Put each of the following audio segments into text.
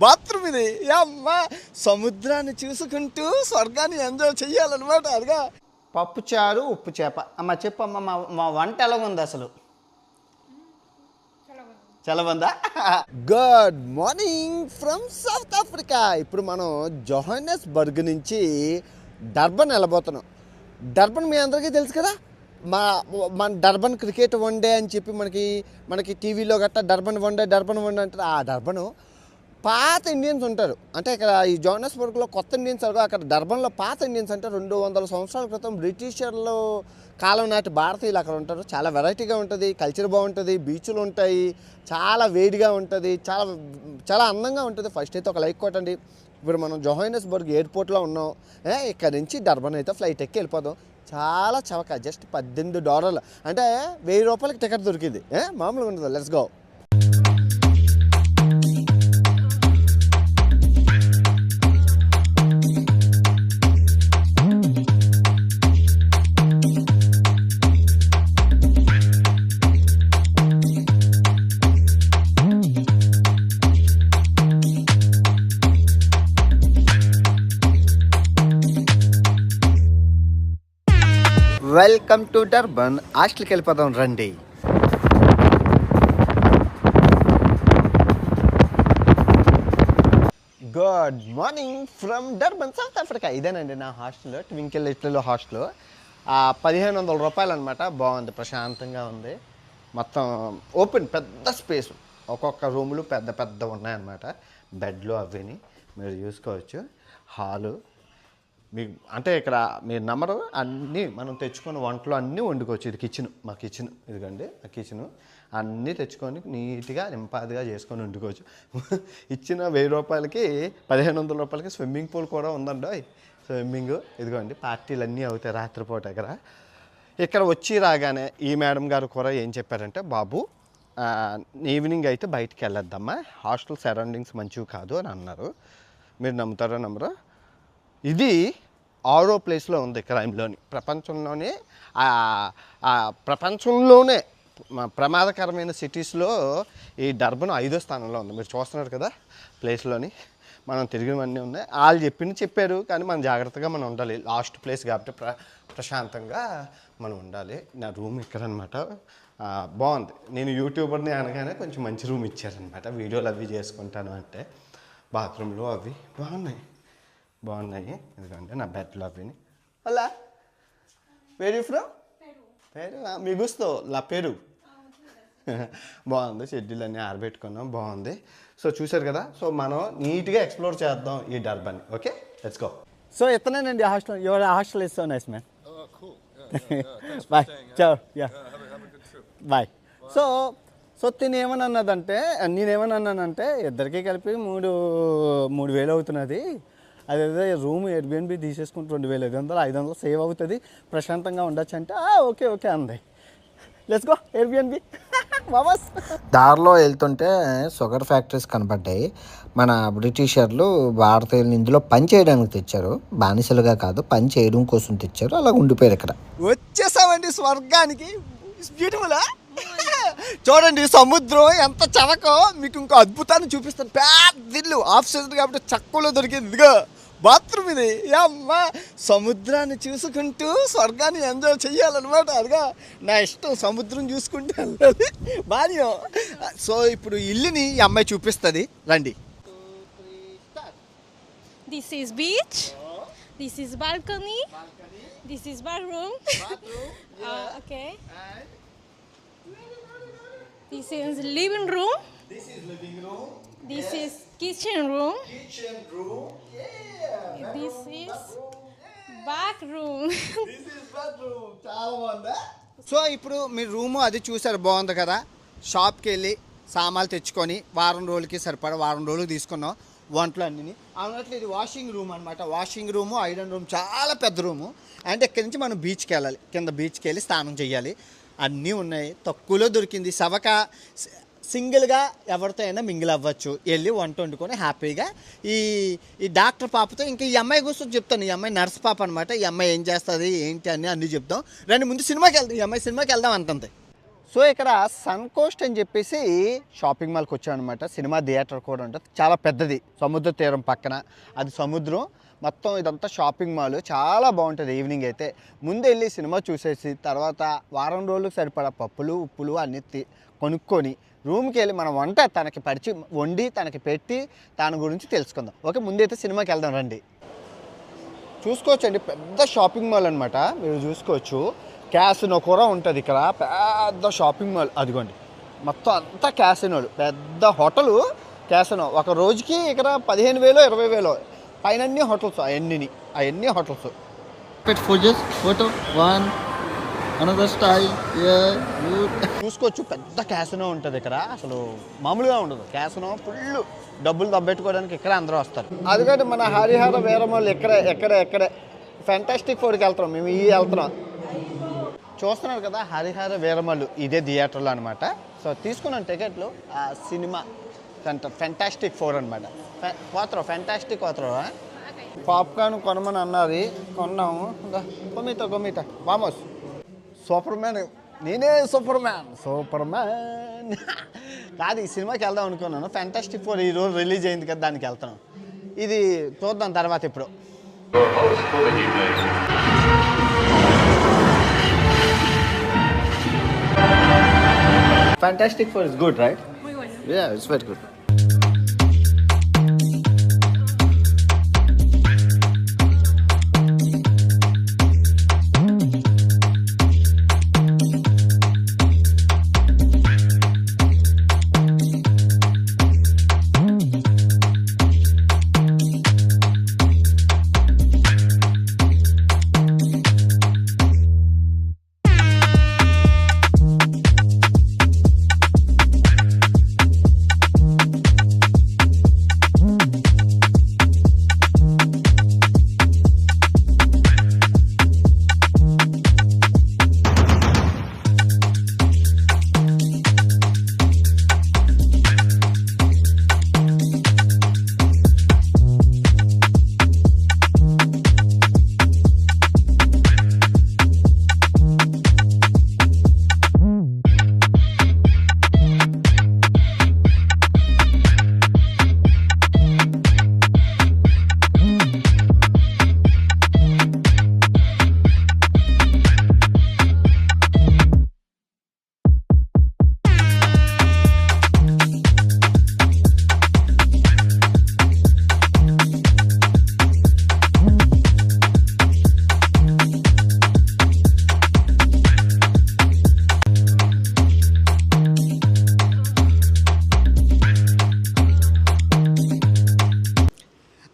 Bathroom ఇది. అమ్మ సముద్రాన్ని చూసుకుంటూ స్వర్గాన్ని ఎంజాయ్ చెయ్యాలన్నమాట. అదిగా పప్పు చారు ఉప్పు చేప. అమ్మ చెప్పమ్మ, మా మా వంట ఎలాగుంది అసలు? చలవందా? Good morning from South Africa. ఇప్పుడు మనం జోహానెస్బర్గ్ నుంచి డర్బన్ వెళ్ళబోతున్నాం. డర్బన్ మీ అందరికీ తెలుసు కదా. మన డర్బన్ క్రికెట్ వన్ డే అని చెప్పి మనకి టీవీలో గట్టా డర్బన్ వన్ డే అంటారు. ఆ డర్బను పాత ఇండియన్స్ ఉంటారు. అంటే ఇక్కడ ఈ జోహానెస్బర్గ్లో కొత్త ఇండియన్స్ అరుగు. అక్కడ డర్బన్లో పాత ఇండియన్స్ అంటే 200 సంవత్సరాల క్రితం బ్రిటిషర్లు కాలం నాటి భారతీయులు అక్కడ ఉంటారు. చాలా వెరైటీగా ఉంటుంది, కల్చర్ బాగుంటుంది, బీచ్లు ఉంటాయి, చాలా వేడిగా ఉంటుంది, చాలా చాలా అందంగా ఉంటుంది. ఫస్ట్ అయితే ఒక లైక్ కొట్టండి. ఇప్పుడు మనం జోహానెస్బర్గ్ ఎయిర్పోర్ట్లో ఉన్నాం. ఇక్కడ నుంచి డర్బన్ అయితే ఫ్లైట్ ఎక్కి వెళ్ళిపోదాం. చాలా చవక, జస్ట్ $18 అంటే ₹1000 టికెట్ దొరికింది. మామూలుగా ఉంటుంది. Let's go. Welcome to Durban. హాస్టల్కి వెళ్ళిపోదాం రండి. Good morning from Durban south Africa. ఇదేనండి నా హాస్టల్, ట్వింకిల్ లిటిల్ హాస్టల్. $1500 అనమాట. బాగుంది, ప్రశాంతంగా ఉంది. మొత్తం ఓపెన్, పెద్ద స్పేస్. ఒక్కొక్క రూములు పెద్ద పెద్ద ఉన్నాయన్నమాట. బెడ్లు అవిని మీరు చూసుకోవచ్చు. హాలు మీకు అంటే ఇక్కడ మీరు నమ్మరు, అన్నీ మనం తెచ్చుకొని వంటలు అన్నీ వండుకోవచ్చు. ఇది కిచెన్, మా కిచెన్ ఇదిగండి. ఆ కిచెను అన్నీ తెచ్చుకొని నీట్గా నింపాదిగా చేసుకొని వండుకోవచ్చు. ఇచ్చిన ₹1000కి $1500 స్విమ్మింగ్ పూల్ కూడా ఉందండి. స్విమ్మింగ్ ఇదిగోండి. పార్టీలు అన్నీ అవుతాయి రాత్రిపూట. ఇక్కడ వచ్చి రాగానే ఈ మేడం గారు కూడా ఏం చెప్పారంటే, బాబు ఈవినింగ్ అయితే బయటికి వెళ్ళొద్దమ్మా, హాస్టల్ సరౌండింగ్స్ మంచివి కాదు అని అన్నారు. మీరు నమ్ముతారో నమ్మరో, ఇది 6వ ప్లేస్లో ఉంది క్రైమ్లోని. ప్రపంచంలోనే ప్రమాదకరమైన సిటీస్లో ఈ డర్బన్ 5వ స్థానంలో ఉంది. మీరు చూస్తున్నారు కదా ప్లేస్లోని. మనం తిరిగినవన్నీ ఉన్నాయి. వాళ్ళు చెప్పారు, కానీ మనం జాగ్రత్తగా మనం ఉండాలి. లాస్ట్ ప్లేస్ కాబట్టి ప్రశాంతంగా మనం ఉండాలి. నా రూమ్ ఇక్కడ అనమాట. బాగుంది. నేను యూట్యూబర్ని అనగానే కొంచెం మంచి రూమ్ ఇచ్చారనమాట. వీడియోలు అవి చేసుకుంటాను అంటే. బాత్రూంలో అవి బాగున్నాయి. ఎందుకంటే నా బెడ్లో అవిని. అలా వేర్ యూ ఫ్రమ్? పేరు మీ గుస్తో లా పేరు. బాగుంది. షెడ్యూల్ అన్నీ ఆరబెట్టుకున్నాం, బాగుంది. సో చూసారు కదా. సో మనం నీట్గా ఎక్స్ప్లోర్ చేద్దాం ఈ Durban. Okay, let's go. So ఎత్తనేనండి hostel. Your hostel is so nice man. Boy. చో యా బాయ్. సో నేనేమన్నానంటే ఇద్దరికీ కలిపి 3,000 అవుతున్నది. అదే రూమ్ ఎయిర్బిఎన్బి తీసేసుకుంటే 2,500, 500 సేవ్ అవుతుంది, ప్రశాంతంగా ఉండొచ్చు అంటే ఓకే అంది. Let's go Airbnb. వాపస్ దారిలో వెళ్తుంటే షుగర్ ఫ్యాక్టరీస్ కనపడ్డాయి. మన బ్రిటిషర్లు భారతీయులను ఇందులో పని చేయడానికి తెచ్చారు, బానిసలుగా కాదు, పని చేయడం కోసం తెచ్చారు. అలా ఉండిపోయారు. ఇక్కడ వచ్చేసామండి స్వర్గానికి. బ్యూటిఫుల్. చూడండి సముద్రం ఎంత చవకో. మీకు ఇంకో అద్భుతాన్ని చూపిస్తాను. పెద్ద ఇల్లు, ఆఫ్ సీజన్ కాబట్టి చక్కలో దొరికింది. ఇదిగో బాత్రూమ్ ఇది. అమ్మ సముద్రాన్ని చూసుకుంటూ స్వర్గాన్ని ఎంజాయ్ చెయ్యాలన్నమాట. అదిగా నా ఇష్టం, సముద్రం చూసుకుంటూ వెళ్ళాలి. బాగా. సో ఇప్పుడు ఇల్లుని ఈ అమ్మాయి చూపిస్తుంది, రండి. This is beach. This is balcony. This is bathroom. Okay. This is living room. This is living room. This is kitchen room. Yeah. This is back room. This is bathroom. చాలా బాగుందా? So ఇప్పుడు మీ room అది చూసారు, బాగుంది కదా. షాప్కి వెళ్ళి సామాన్లు తెచ్చుకొని వారం రోజులకి సరిపడా, వారం రోజులు తీసుకున్నాం వంటలు అన్నీ. అన్నట్లు ఇది వాషింగ్ రూమ్ అనమాట. వాషింగ్ రూము, ఐరన్ రూమ్, చాలా పెద్ద రూము. అంటే ఇక్కడి నుంచి మనం బీచ్కి వెళ్ళాలి. కింద బీచ్కి వెళ్ళి స్నానం చేయాలి. అన్నీ ఉన్నాయి, తక్కువలో దొరికింది. సవక సింగిల్గా ఎవరితో అయినా మింగిల్ అవ్వచ్చు. వెళ్ళి వంట వండుకొని హ్యాపీగా. ఈ డాక్టర్ పాపతో ఇంకా ఈ అమ్మాయి కూర్చొని చెప్తాను. ఈ అమ్మాయి నర్స్ పాప అనమాట. ఈ అమ్మాయి ఏం చేస్తుంది ఏంటి అని అన్నీ చెప్తాం. రండి ముందు సినిమాకి వెళ్దాం. ఈ అమ్మాయి సినిమాకి వెళ్దాం అంటుంది. సో ఇక్కడ సన్ కోస్ట్ అని చెప్పేసి షాపింగ్ మాల్కి వచ్చాం అనమాట. సినిమా థియేటర్ కూడా ఉంటుంది, చాలా పెద్దది, సముద్ర తీరం పక్కన. అది సముద్రం మొత్తం, ఇదంతా షాపింగ్ మాల్. చాలా బాగుంటుంది. ఈవినింగ్ అయితే ముందు వెళ్ళి సినిమా చూసేసి తర్వాత వారం రోజులకు సరిపడా పప్పులు ఉప్పులు అన్నీ కొనుక్కొని రూమ్కి వెళ్ళి మన వంట తనకి వండి తనకి పెట్టి దాని గురించి తెలుసుకుందాం. ఓకే, ముందైతే సినిమాకి వెళ్దాం రండి. చూసుకోవచ్చండి, పెద్ద షాపింగ్ మాల్ అనమాట. మీరు చూసుకోవచ్చు, క్యాసినో కూడా ఉంటుంది ఇక్కడ. పెద్ద షాపింగ్ మాల్, అదిగోండి మొత్తం అంతా క్యాసినోలు. పెద్ద హోటలు క్యాసినో. ఒక రోజుకి ఇక్కడ 15,000 20,000 పైన హోటల్స్. అవన్నీ hotels. Photo one another style. చూసుకోవచ్చు, పెద్ద క్యాసినో ఉంటుంది ఇక్కడ. అసలు మామూలుగా ఉండదు క్యాసినో. ఫుల్ డబ్బులు దబ్బెట్టుకోవడానికి ఇక్కడ అందరూ వస్తారు. అందుకంటే మన హరిహర వీరమల్లు ఎక్కడే ఫ్యాంటాస్టిక్ ఫోర్కి వెళ్తున్నాం మేము. వెళ్తున్నాం చూస్తున్నారు కదా, హరిహర వీరమల్లు ఇదే థియేటర్లో అనమాట. సో తీసుకున్నాం టికెట్లు. సినిమా సెంటర్ ఫ్యాంటాస్టిక్ ఫోర్ అనమాట. ఫ్యాంటాస్టిక్ కోతరో పాప్కార్న్ కొనమని అన్నది, కొన్నాము. కొమ్మిట వామోస్. సూపర్ మ్యాన్, నేనే సూపర్ మ్యాన్ కాదు. ఈ సినిమాకి వెళ్దాం అనుకున్నాను. ఫ్యాంటాస్టిక్ ఫోర్ ఈరోజు రిలీజ్ అయింది కదా, దానికి వెళ్తాను. ఇది చూద్దాం తర్వాత. ఇప్పుడు Fantastic Four is good, right? Muy bueno. Yeah, it's very good.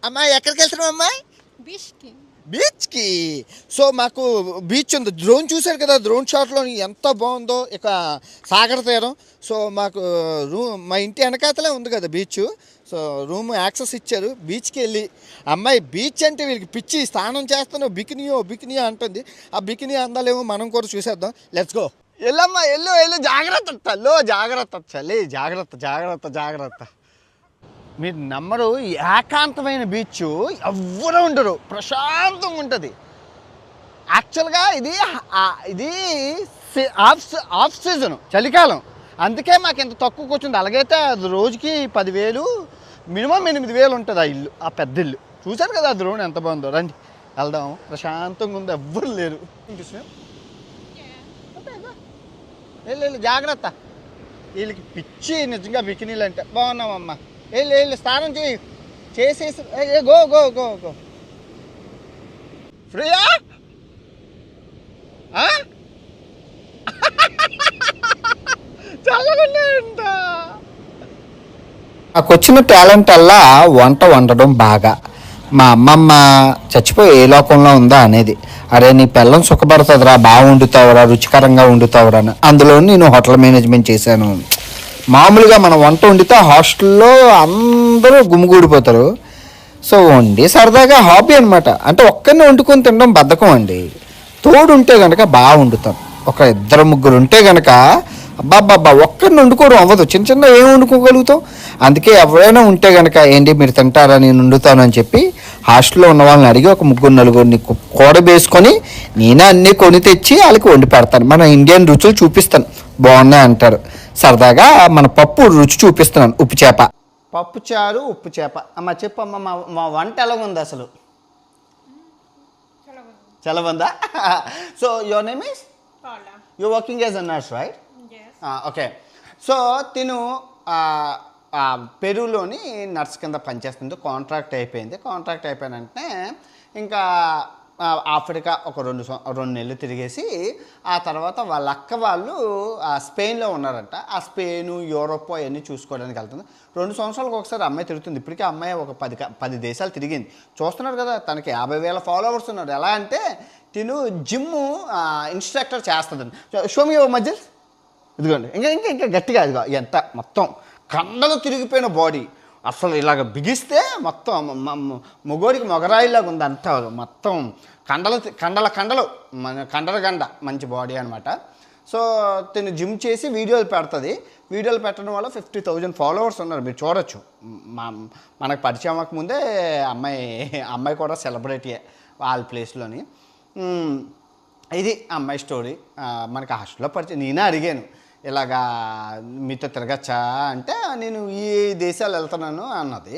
అమ్మా ఎక్కడికి వెళ్తున్నాం అమ్మా? బీచ్కి. సో మాకు బీచ్ ఉంది. డ్రోన్ చూశారు కదా, డ్రోన్ షాట్లో ఎంత బాగుందో ఇక సాగర తీరం. సో మాకు మా ఇంటి వెనకాతలే ఉంది కదా బీచ్. సో రూమ్ యాక్సెస్ ఇచ్చారు. బీచ్కి వెళ్ళి అమ్మాయి బీచ్ అంటే వీళ్ళకి పిచ్చి, స్నానం చేస్తాను బికినియో అంటుంది. ఆ బికినీ అందాలేమో మనం కూడా చూసేద్దాం. Let's go. వెళ్ళమ్మా, వెళ్ళు. జాగ్రత్త చలి, జాగ్రత్త. మీరు నమ్మరు, ఏకాంతమైన బీచ్, ఎవ్వరూ ఉండరు, ప్రశాంతంగా ఉంటుంది. యాక్చువల్గా ఇది ఆఫ్ సీజన్, చలికాలం. అందుకే మాకు ఇంత తక్కువకి వచ్చింది. అలాగైతే అది రోజుకి 10,000, మినిమం 8,000 ఉంటుంది ఆ ఇల్లు, ఆ పెద్ద ఇల్లు. చూశారు కదా అది రోడ్ ఎంత బాగుందో. రండి వెళ్దాం. ప్రశాంతంగా ఉంది, ఎవ్వరు లేరు. వెళ్ళు, జాగ్రత్త. వీళ్ళకి పిచ్చి నిజంగా బికినీలు అంటే. బాగున్నామమ్మా, వెళ్ళు స్నానం చేసేసి గో. ఫ్రీయా? నాకు వచ్చిన టాలెంట్ అల్లా వంట వండడం బాగా. మా అమ్మమ్మ చచ్చిపోయి ఏ లోకంలో ఉందా అనేది. అరే నీ పిల్లం సుఖపడుతుందిరా, బాగా వండుతావురా, రుచికరంగా వండుతావురా అని. అందులో నేను హోటల్ మేనేజ్మెంట్ చేశాను. మామూలుగా మనం వంట వండితే హాస్టల్లో అందరూ గుమిగూడిపోతారు. సో వండి సరదాగా హాబీ అనమాట. అంటే ఒక్కరిని వండుకొని తినడం బద్ధకం అండి. తోడు ఉంటే కనుక బాగా వండుతాం. ఒక 2-3 ఉంటే కనుక అబ్బాబ్బాబ్బా ఒక్కరిని వండుకోవడం అవ్వదు. చిన్న ఏం వండుకోగలుగుతాం. అందుకే ఎవరైనా ఉంటే కనుక ఏంటి మీరు తింటారా, నేను వండుతాను అని చెప్పి హాస్టల్లో ఉన్న వాళ్ళని అడిగి ఒక 3-4 కూడబేసుకొని నేనే అన్నీ కొని తెచ్చి వాళ్ళకి వండి పెడతాను. మన ఇండియన్ రుచులు చూపిస్తాను. బాగున్నాయి అంటారు. సరదాగా మన పప్పు రుచి చూపిస్తున్నాను, ఉప్పు చేప. పప్పుచారు ఉప్పు చేప. అమ్మ చెప్పమ్మ, మా వంట ఎలా ఉంది అసలు? చాలా బాగుందా? So your name is? Paula. You working as a nurse, right? Yes. Okay. So తిను పెరూలోని నర్స్ కింద పనిచేస్తుంది. కాంట్రాక్ట్ అయిపోయింది. కాంట్రాక్ట్ అయిపోయిన వెంటనే ఇంకా ఆఫ్రికా ఒక 2 నెలలు తిరిగేసి ఆ తర్వాత వాళ్ళ అక్క వాళ్ళు స్పెయిన్లో ఉన్నారంట. ఆ స్పెయిన్, యూరోప్ అవన్నీ చూసుకోవడానికి వెళ్తుంది. 2 సంవత్సరాలకు ఒకసారి అమ్మాయి తిరుగుతుంది. ఇప్పటికీ అమ్మాయి ఒక 10 దేశాలు తిరిగింది. చూస్తున్నారు కదా, తనకి 50,000 ఫాలోవర్స్ ఉన్నారు. ఎలా అంటే తిను జిమ్ ఇన్స్ట్రక్టర్ చేస్తుందండి. షోమి మధ్య ఇదిగోండి, ఇంకా ఇంకా ఇంకా గట్టిగా ఇదిగో ఎంత మొత్తం కండలు తిరిగిపోయిన బాడీ, అసలు ఇలాగ బిగిస్తే మొత్తం మొగోడికి మొగరాయిలాగా ఉంది అంతా, మొత్తం కండలు మన కండ మంచి బాడీ అనమాట. సో తిను జిమ్ చేసి వీడియోలు పెడుతుంది. వీడియోలు పెట్టడం వల్ల 50,000 ఫాలోవర్స్ ఉన్నారు. మీరు చూడొచ్చు. మనకు పరిచయం అవ్వకముందే అమ్మాయి కూడా సెలబ్రిటీయే వాళ్ళ ప్లేస్లోని. ఇది అమ్మాయి స్టోరీ. మనకి హాస్టల్లో పరిచయం. నేనే అడిగాను, ఇలాగా మీతో తిరగచ్చా అంటే నేను ఈ దేశాలు వెళ్తున్నాను అన్నది.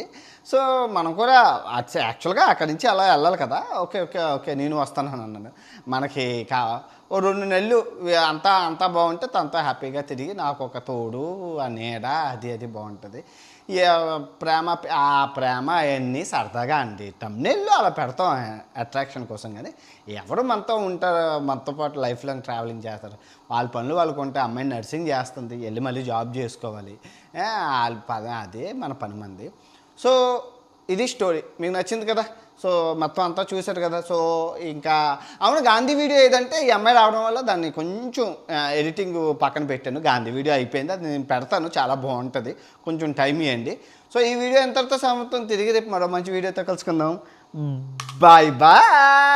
సో మనం కూడా యాక్చువల్గా అక్కడి నుంచి అలా వెళ్ళాలి కదా. ఓకే ఓకే ఓకే నేను వస్తాను అన్నాను. మనకి ఓ 2 నెలలు అంతా బాగుంటే తనతో హ్యాపీగా తిరిగి నాకు ఒక తోడు, ఆ నీడ, అది బాగుంటుంది. ఆ ప్రేమ అవన్నీ సరదాగా అండి. తమ్ముళ్ళు అలా పెడతాం అట్రాక్షన్ కోసం. కానీ ఎవరు మనతో ఉంటారు, మనతో పాటు లైఫ్ లాంగ్ ట్రావెలింగ్ చేస్తారు. వాళ్ళ పనులు వాళ్ళకు ఉంటే అమ్మాయి నర్సింగ్ చేస్తుంది, వెళ్ళి మళ్ళీ జాబ్ చేసుకోవాలి. అదే మన పని మంది. సో ఇది స్టోరీ. మీకు నచ్చింది కదా. సో మొత్తం అంతా చూశారు కదా. సో ఇంకా అవును, గాంధీ వీడియో ఏదంటే ఈ అమ్మాయి రావడం వల్ల దాన్ని కొంచెం ఎడిటింగ్ పక్కన పెట్టాను. గాంధీ వీడియో అయిపోయింది, అది నేను పెడతాను, చాలా బాగుంటుంది, కొంచెం టైం ఇవ్వండి. సో ఈ వీడియో ఎంతటితో సమాప్తం. తిరిగి రేపు మరో మంచి వీడియోతో కలుసుకుందాం. Bye bye.